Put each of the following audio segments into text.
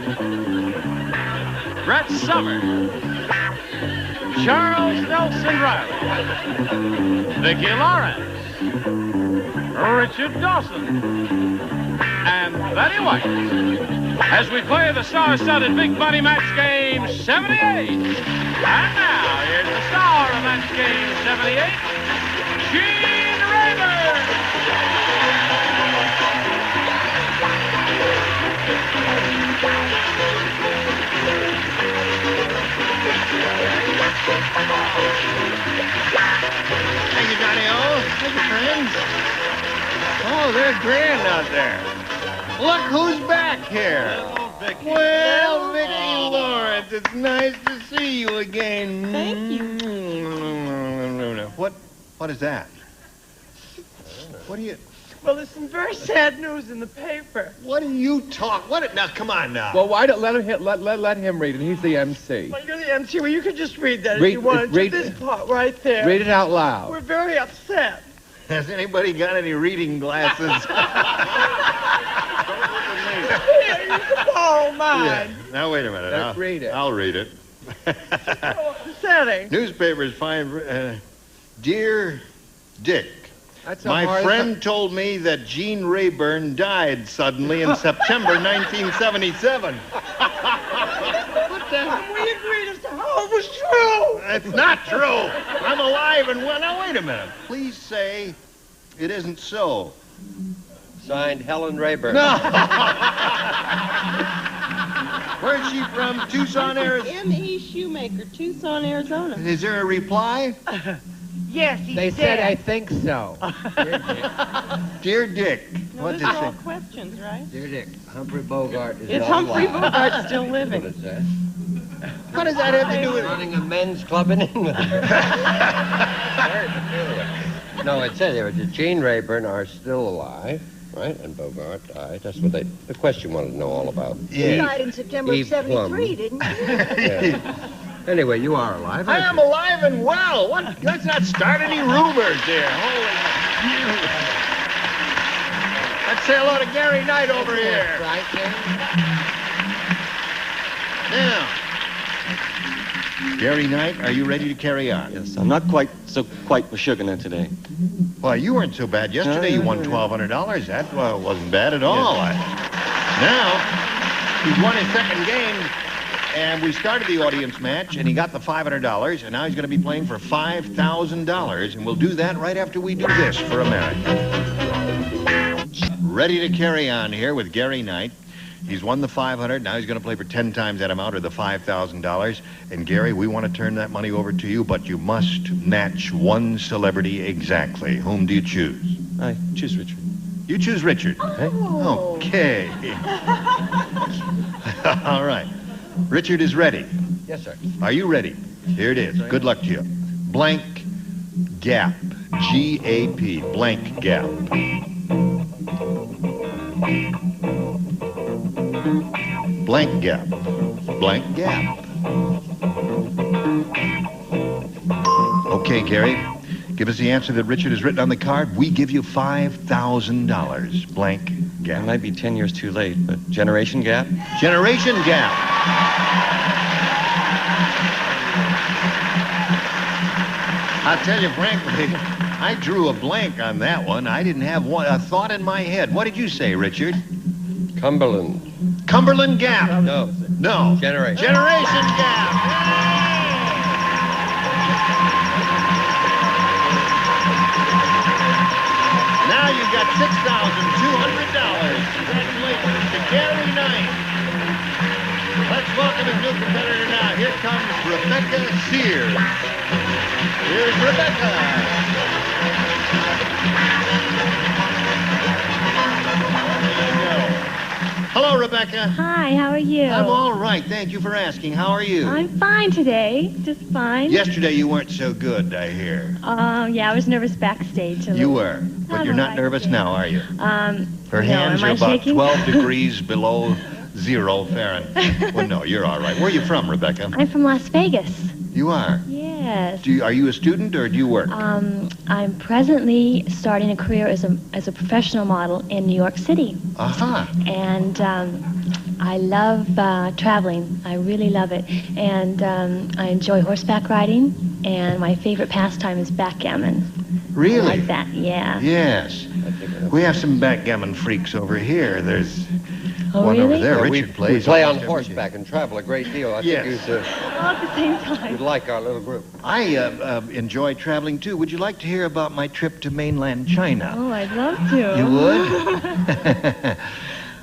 Martin, Brett Summer, Charles Nelson Reilly, Vicki Lawrence, Richard Dawson, and Betty White, as we play the star-studded Big Money Match Game 78. And now, here's the star of Match Game 78, Gene Rayburn. Thank you, Johnny-O. Thank you, friends. Oh, they're grand out there. Look who's back here. Hello, Vicki. Well, Vicki Lawrence, it's nice to see you again. Thank you. What is that? What are you... Well, there's some very sad news in the paper. What are you talking... Now, come on now. Well, why don't let him read it? He's the MC. Well, you're the MC. Well, you could just read that Read- if you wanted read- to. This part right there. Read it out loud. We're very upset. Has anybody got any reading glasses? Here, you can borrow mine. Now, wait a minute. Let's read it. I'll read it. So upsetting. Newspapers find... Dear Dick, That's a my hard- friend told me that Gene Rayburn died suddenly in September 1977. What the hell? We agreed as to how it was true. It's not true. I'm alive and well. Now, wait a minute. Please say it isn't so. Signed, Helen Rayburn. No. Where's she from? Tucson, Arizona? M.E. Shoemaker, Tucson, Arizona. Is there a reply? Yes, he's They dead. said, I think so. Dear Dick. No, What those did are it all say? questions, right? Dear Dick, Humphrey Bogart is Is not Humphrey alive. Bogart still That's what living? it says. What does that have to do with it? Running a men's club in England. Very peculiar. No, it said there, Gene Rayburn are still alive, right? And Bogart died. That's what the question wanted to know all about. Yeah. died in September Eve Plum. didn't you? Yeah. Anyway, you are alive. I aren't am you? alive and well. What? Let's not start any rumors here. Holy. Let's say hello to Gary Knight over here. Right there. Now, Gary Knight, are you ready to carry on? Yes, I'm not quite sugaring today. Well, you weren't so bad yesterday. You won $1,200. That wasn't bad at all. Now, he's won his second game, and we started the audience match, and he got the $500, and now he's going to be playing for $5,000, and we'll do that right after we do this for America. Ready to carry on here with Gary Knight. He's won the $500. Now he's going to play for 10 times that amount, or the $5,000. And Gary, we want to turn that money over to you, but you must match one celebrity exactly. Whom do you choose? I choose Richard. You choose Richard. Oh. Okay. All right. Richard is ready. Yes, sir. Are you ready? Here it is. Good luck to you. Blank gap. G-A-P. Blank gap. Blank gap. Blank gap. Okay, Gary. Give us the answer that Richard has written on the card. We give you $5,000. Blank I gap. might be 10 years too late, but generation gap? Generation gap. I'll tell you frankly, I drew a blank on that one. I didn't have a thought in my head. What did you say, Richard? Cumberland. Cumberland Gap. No. No. Generation. Generation Gap. Now you've got $6,200. Congratulations to Gary Knight. Let's welcome his new competitor now. Here comes Rebecca Sears. Here's Rebecca. Hello, Rebecca. Hi, how are you? I'm all right. Thank you for asking. How are you? I'm fine today, just fine. Yesterday you weren't so good, I hear. Yeah, I was nervous backstage. You were, but I'm you're all not right nervous today. now, are you? Her no, hands am are I about shaking? 12 degrees below 0 Fahrenheit. Well, no, you're all right. Where are you from, Rebecca? I'm from Las Vegas. You are? Yes. Are you a student or do you work? I'm presently starting a career as a professional model in New York City. Aha. And I love traveling. I really love it. And I enjoy horseback riding. And my favorite pastime is backgammon. Really? I like that, yeah. Yes. We have some backgammon freaks over here. There's Oh, one over really? there. Well, Richard we plays play on almost every horseback and travel a great deal. I Yes. think All at the same time. you'd like our little group. I enjoy traveling too. Would you like to hear about my trip to mainland China? Oh, I'd love to. You would?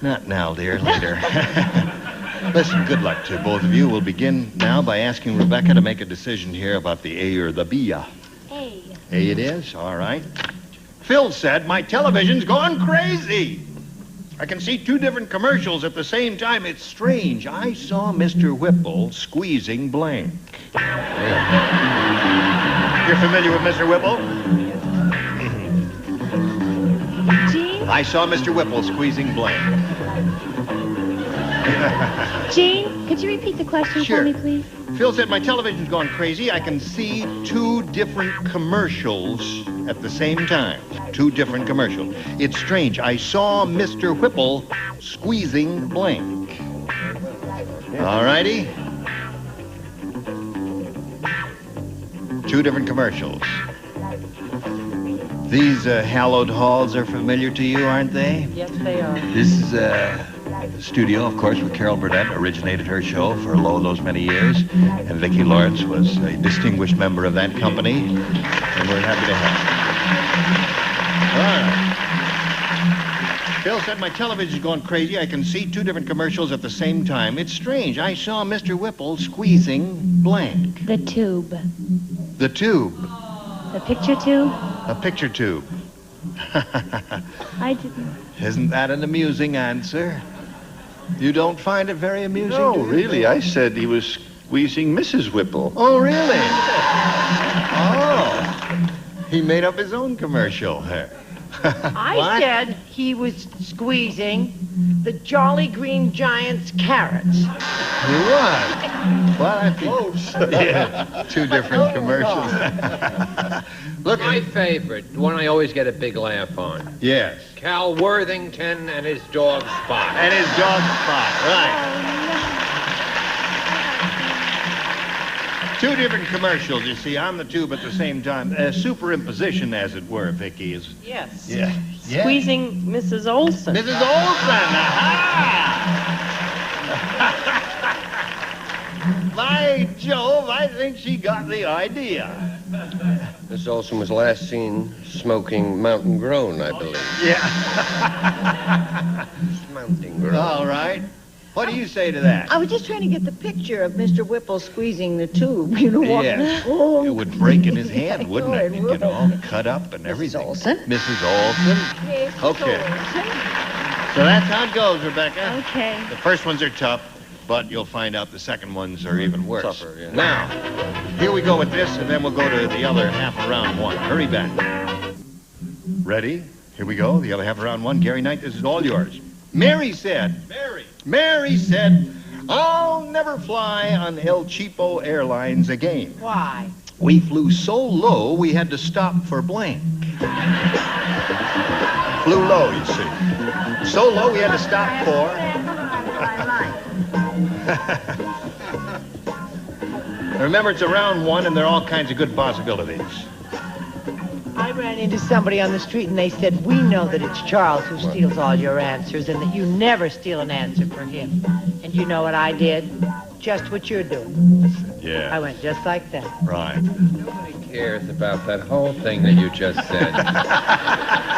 Not now, dear. Later. Listen, good luck to both of you. We'll begin now by asking Rebecca to make a decision here about the A or the B. Hey. A it is? All right. Phil said, my television's gone crazy. I can see two different commercials at the same time. It's strange. I saw Mr. Whipple squeezing blank. You're familiar with Mr. Whipple? Gene? I saw Mr. Whipple squeezing blank. Gene, could you repeat the question Sure. for me, please? Phil said, my television's gone crazy. I can see two different commercials at the same time. Two different commercials. It's strange. I saw Mr. Whipple squeezing blank. All righty. Two different commercials. These hallowed halls are familiar to you, aren't they? Yes, they are. This is the studio, of course, where Carol Burnett originated her show for those many years. And Vicki Lawrence was A distinguished member of that company, and we're happy to have you. All right. Phil said, my television's gone crazy. I can see two different commercials at the same time. It's strange. I saw Mr. Whipple squeezing blank. The tube. The tube. The picture tube? A picture tube. I didn't. Isn't that an amusing answer? You don't find it very amusing? No, do you? really. I said he was squeezing Mrs. Whipple. Oh, really? Oh. He made up his own commercial there. I What? said he was squeezing the Jolly Green Giant's carrots. You was. Well, I think... Yeah, two different commercials. Look, My favorite, the one I always get a big laugh on. yes. Cal Worthington and his dog Spot. And his dog Spot, right. Two different commercials, you see, on the tube at the same time. Superimposition, as it were, Vicki, is... Yes. Yeah. Squeezing Mrs. Olson. Mrs. Olson, By Jove, I think she got the idea. Miss Olson was last seen smoking Mountain Grown, I believe. Yeah. Mountain Grown. All right. What do you say to that? I was just trying to get the picture of Mr. Whipple squeezing the tube. You know what? Yes. Oh. It would break in his hand, wouldn't it? It It'd would. get all cut up and everything. Olson? Mrs. Olson. Yes, Okay. Olson. So that's how it goes, Rebecca. Okay. The first ones are tough, but you'll find out the second ones are even worse. Tougher, yeah. Now, here we go with this, and then we'll go to the other half of round one. Hurry back. Ready? Here we go. The other half of round one. Gary Knight, this is all yours. Mary said, Mary said, I'll never fly on El Cheapo Airlines again. Why? We flew so low, we had to stop for blank. Flew low, you see. So low, we had to stop for... Remember, it's a round one, and there are all kinds of good possibilities. I ran into somebody on the street and they said, we know that it's Charles who steals all your answers and that you never steal an answer for him. And you know what I did? Just what you're doing. I Yeah, went just like that. right. Nobody cares about that whole thing that you just said.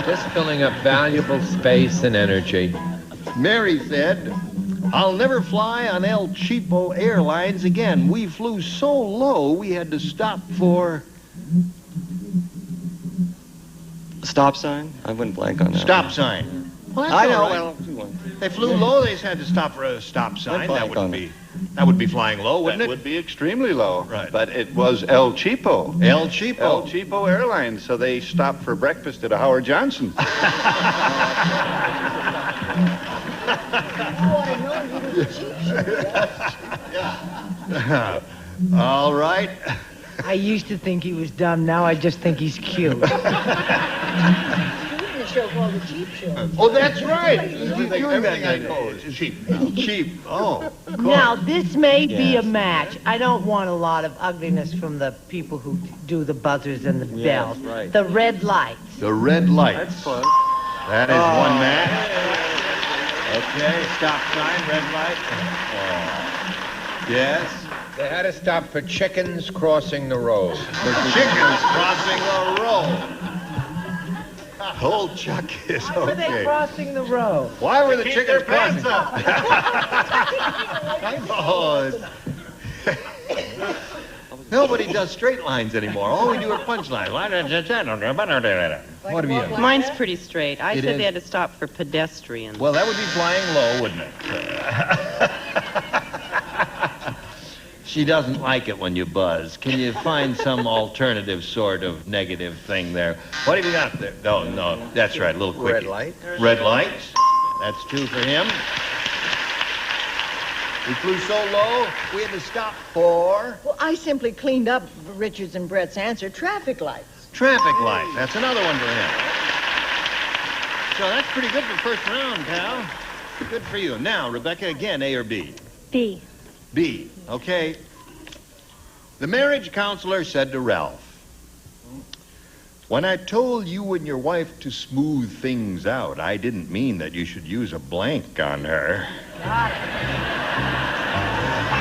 Just filling up valuable space and energy. Mary said, I'll never fly on El Cheapo Airlines again. We flew so low, we had to stop for... Stop sign? I went blank on that. Stop sign. Well, that's I know. all right. Well, They flew low, they just had to stop for a stop sign. blank That on would be flying low, wouldn't That it? would be extremely low. Right. But it was El Cheapo. El Cheapo. El Cheapo Airlines, so they stopped for breakfast at a Howard Johnson. All right. I used to think he was dumb. Now I just think he's cute. show called The Cheap Show. Oh, that's right. He's doing Everything I that. know is cheap now. Cheap. Oh, of Now, course. this may be a Yes. match. I don't want a lot of ugliness from the people who do the buzzers and the Yes, bells. right. The red lights. The red light. That's fun. That is one match. Okay, stop sign, red light. Oh. Yes. They had to stop for chickens crossing the road. For chickens crossing the road. Old Chuck is Why were they okay. crossing the road? Why were the Keep chickens their pants crossing? Oh, nobody does straight lines anymore. All we do are punch lines. What have you? Mine's pretty straight. I It said is. they had to stop for pedestrians. Well, that would be flying low, wouldn't it? She doesn't like it when you buzz. Can you find some alternative sort of negative thing there? What have you got there? No, that's right, a little quick. Red light. Red lights. That's 2 for him. We flew so low, we had to stop for Well, I simply cleaned up Richard's and Brett's answer, traffic lights. traffic lights. That's another one for him. So that's pretty good for first round, pal. Good for you. Now, Rebecca, again, A or B? B. B. Okay. The marriage counselor said to Ralph, "When I told you and your wife to smooth things out, I didn't mean that you should use a blank on her."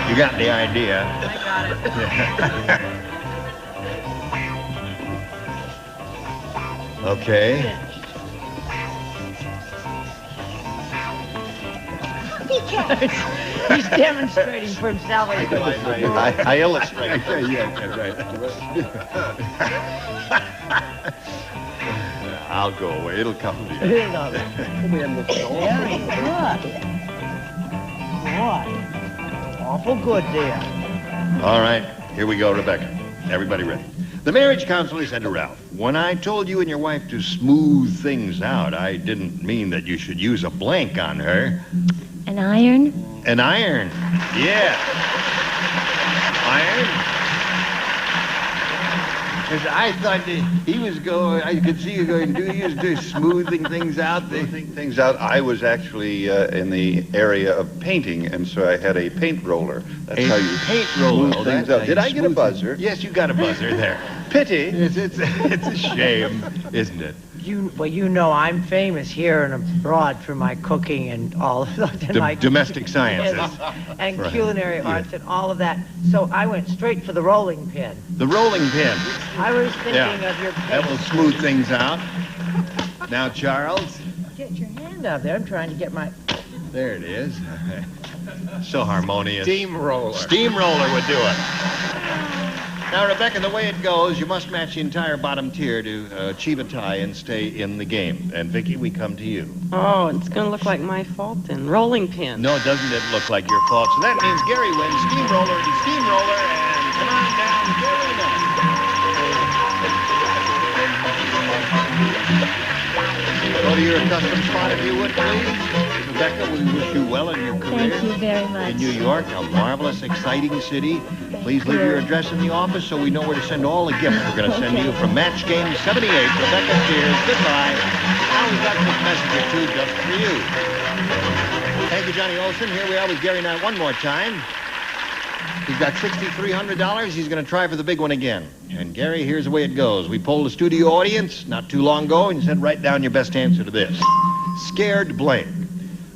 You got the idea. I got it. Okay. He's demonstrating for himself. I illustrate. Yeah, right. I'll go away. It'll come to you. Very good. Boy. Awful good there. All right, here we go, Rebecca. Everybody ready? The marriage counselor said to Ralph, "When I told you and your wife to smooth things out, I didn't mean that you should use a blank on her." An iron. An iron. Yeah. Iron. 'Cause I thought that he was going, I could see you going, he was doing smoothing things out. Smoothing things out. I was actually in the area of painting, and so I had a paint roller. That's how you paint roller. smooth things out. Did I get a buzzer? Yes, you got a buzzer there. Pity. It's a shame, isn't it? Well, you know I'm famous here and abroad for my cooking and all of that. And my Domestic sciences. Yes, and Right. culinary arts and all of that. So I went straight for the rolling pin. The rolling pin. I was thinking Yeah. of your That will smooth things out. Now, Charles. Get your hand out there. I'm trying to get my... There it is. So harmonious. Steamroller. Steamroller would do it. Now, Rebecca, the way it goes, you must match the entire bottom tier to achieve a tie and stay in the game. And, Vicki, we come to you. Oh, it's going to look like my fault then. Rolling pin. No, doesn't it look like your fault? So that means Gary wins. Steamroller and steamroller, and come on down, Gary. Go to your accustomed spot if you would, please. Rebecca, we wish you well in your career. Thank you very much. In New York, a marvelous, exciting city. Please leave your address in the office so we know where to send all the gifts we're going to send you from Match Game 78. Rebecca, cheers. Goodbye. Now we've got this message or two just for you. Thank you, Johnny Olson. Here we are with Gary Knight one more time. He's got $6,300. He's going to try for the big one again. And, Gary, here's the way it goes. We polled a studio audience not too long ago, and you said, write down your best answer to this. Scared blank.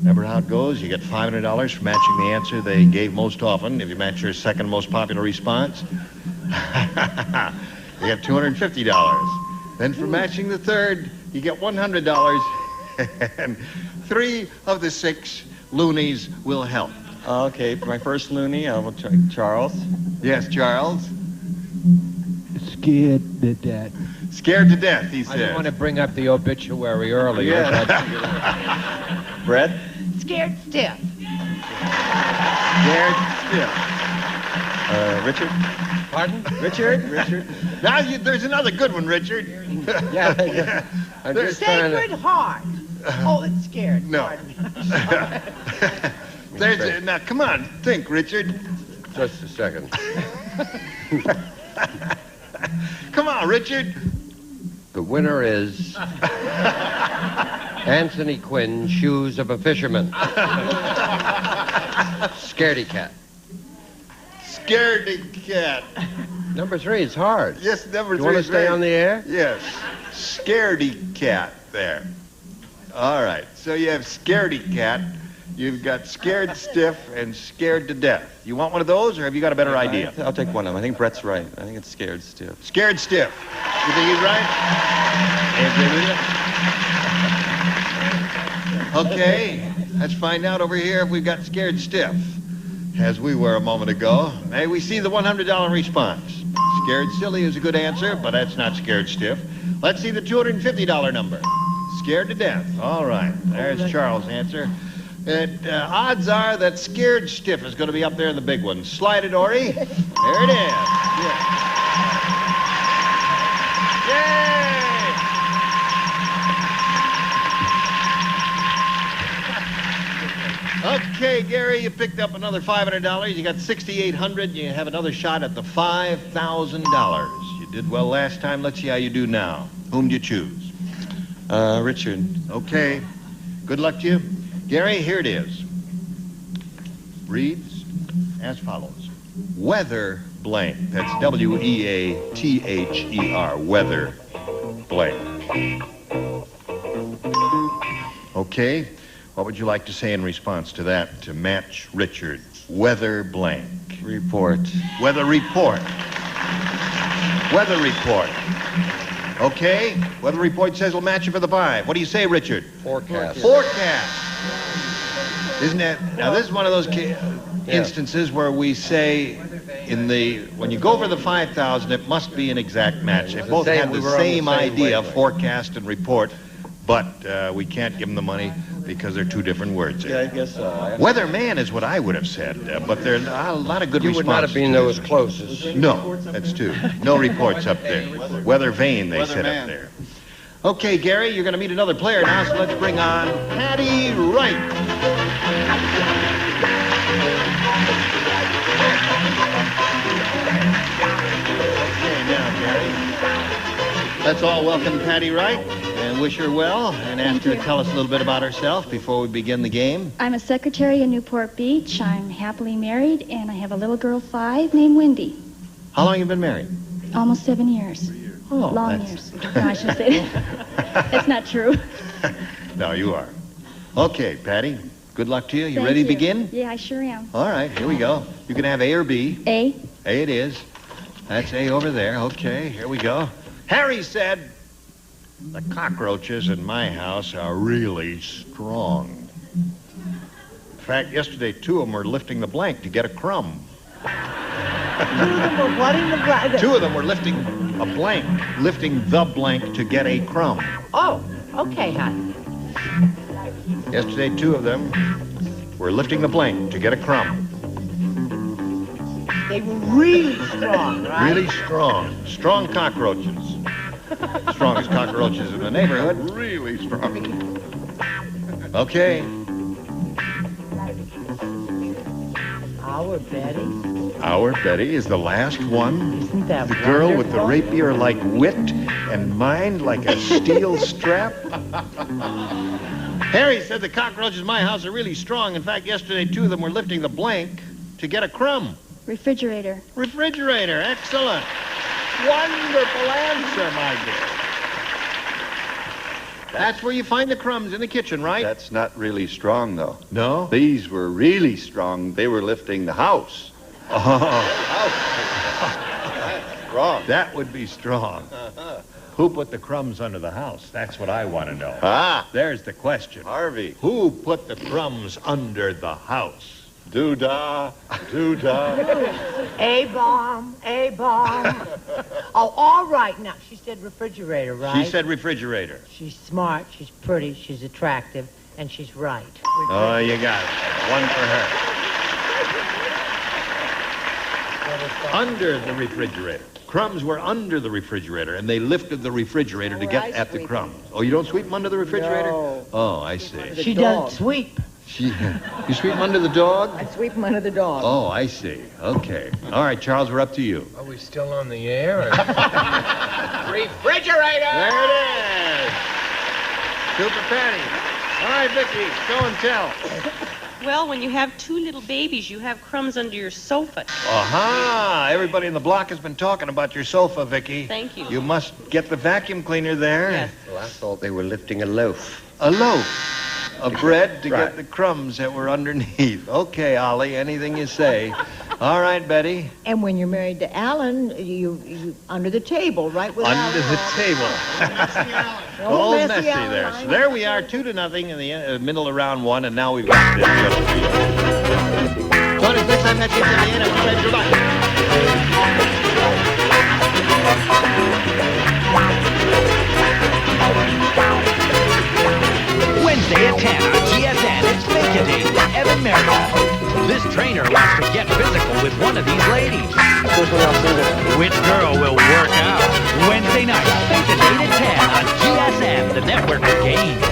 Remember how it goes? You get $500 for matching the answer they gave most often. If you match your second most popular response, you get $250. Then for matching the third, you get $100. And 3 of the 6 loonies will help. Okay, for my first loony, I will try Charles. Yes, Charles? Scared to death. Scared to death, he I didn't want says. to bring up the obituary earlier. Yeah. Brett? Scared stiff. Scared stiff. Richard? Pardon? Richard? Now, there's another good one, Richard. Yeah. I'm just trying Sacred to... Heart. Oh, it's scared. No. Pardon. Now, come on, think, Richard. Just a second. Come on, Richard. The winner is Anthony Quinn, Shoes of a Fisherman. Scaredy cat. Scaredy cat. Number 3 is hard. Yes, number 3. You want to stay on the air? Yes. Scaredy cat there. All right. So you have scaredy cat. You've got scared stiff and scared to death. You want one of those, or have you got a better idea? I'll take one of them. I think Brett's right. I think it's scared stiff. Scared stiff. You think he's right? Okay. Let's find out over here if we've got scared stiff, as we were a moment ago. May we see the $100 response? Scared silly is a good answer, but that's not scared stiff. Let's see the $250 number. Scared to death. All right. There's Charles' answer. Odds are that scared stiff is going to be up there in the big one. Slide it, Ori. There it is. Yeah. Yay! Okay, Gary, you picked up another $500. You got $6,800. You have another shot at the $5,000. You did well last time. Let's see how you do now. Whom do you choose? Richard. Okay. Good luck to you. Gary, here it is. Reads as follows. Weather blank. That's W-E-A-T-H-E-R. Weather blank. Okay. What would you like to say in response to that to match Richard? Weather blank. Report. Weather report. Weather report. Okay. Weather report says it'll match you for the 5. What do you say, Richard? Forecast. Forecast. Isn't that... Now, this is one of those instances where we say when you go for the 5,000, it must be an exact match. They both had the same idea, forecast and report, but we can't give them the money because they're two different words. Yeah, I guess so. Weatherman is what I would have said, but there are a lot of good responses. You would not have been those closest. No, that's 2. No reports up there. Weather vane, they said up there. Okay, Gary, you're going to meet another player now, so let's bring on Patty Wright. Okay, now, Gary. Let's all welcome Patty Wright and wish her well and ask her to tell us a little bit about herself before we begin the game. I'm a secretary in Newport Beach. I'm happily married, and I have a little girl, 5, named Wendy. How long have you been married? Almost 7 years. Oh, long years. No, I shouldn't say that. That's not true. No, you are. Okay, Patty, good luck to you. You Thank ready you. to begin? Yeah, I sure am. All right, here we go. You can have A or B. A. A it is. That's A over there. Okay, here we go. Harry said, the cockroaches in my house are really strong. In fact, yesterday, 2 of them were lifting the blank to get a crumb. 2 of them were whatting the blank? 2 of them were lifting a blank, lifting the blank to get a crumb. Oh, okay, hon. Yesterday, 2 of them were lifting the blank to get a crumb. They were really strong, right? Really strong. Strong cockroaches. Strongest cockroaches in the neighborhood. Really strong. Okay. Our Betty. Our Betty is the last one. Isn't that the girl with the wonderful? rapier like wit and mind like a steel strap. Harry said the cockroaches in my house are really strong. In fact, yesterday 2 of them were lifting the blank to get a crumb. Refrigerator. Refrigerator. Excellent. Wonderful answer, my dear. That's where you find the crumbs, in the kitchen, right? That's not really strong, though. No? These were really strong. They were lifting the house. Oh. That's strong. That would be strong. Who put the crumbs under the house? That's what I want to know. Ah. There's the question. Harvey. Who put the crumbs under the house? Doo-dah, doo-dah. A-bomb, A-bomb. Oh, all right. Now, she said refrigerator, right? She said refrigerator. She's smart, she's pretty, she's attractive, and she's right. Oh, you got it. 1 for her. Under the refrigerator. Crumbs were under the refrigerator, and they lifted the refrigerator to get at the crumbs. Oh, you don't sweep them under the refrigerator? No. Oh, I see. She doesn't sweep. You sweep them under the dog? I sweep them under the dog. Oh, I see. Okay. All right, Charles, we're up to you. Are we still on the air? Refrigerator! There it is. Super Patty. All right, Vicki, show and tell. Well, when you have two little babies, you have crumbs under your sofa. Aha! Everybody in the block has been talking about your sofa, Vicki. Thank you. You must get the vacuum cleaner there. Yes. Well, I thought they were lifting a loaf. A loaf of bread to Right. get the crumbs that were underneath. Okay, Ollie, anything you say. All right, Betty. And when you're married to Alan, you under the table, right with Under Alan. the table. Old Old messy messy Alan, there. I So know. there we are, 2-0 in the middle of round one, and now we've got this riddle for you. Tony, next time that gets in the end, I'm going to your life. Wednesday at 10 on GSN, it's Vacating with Evan Meredith. This trainer wants to get physical with one of these ladies. Which girl will work out? Wednesday night, Vacating at 10 on GSN, the network of games.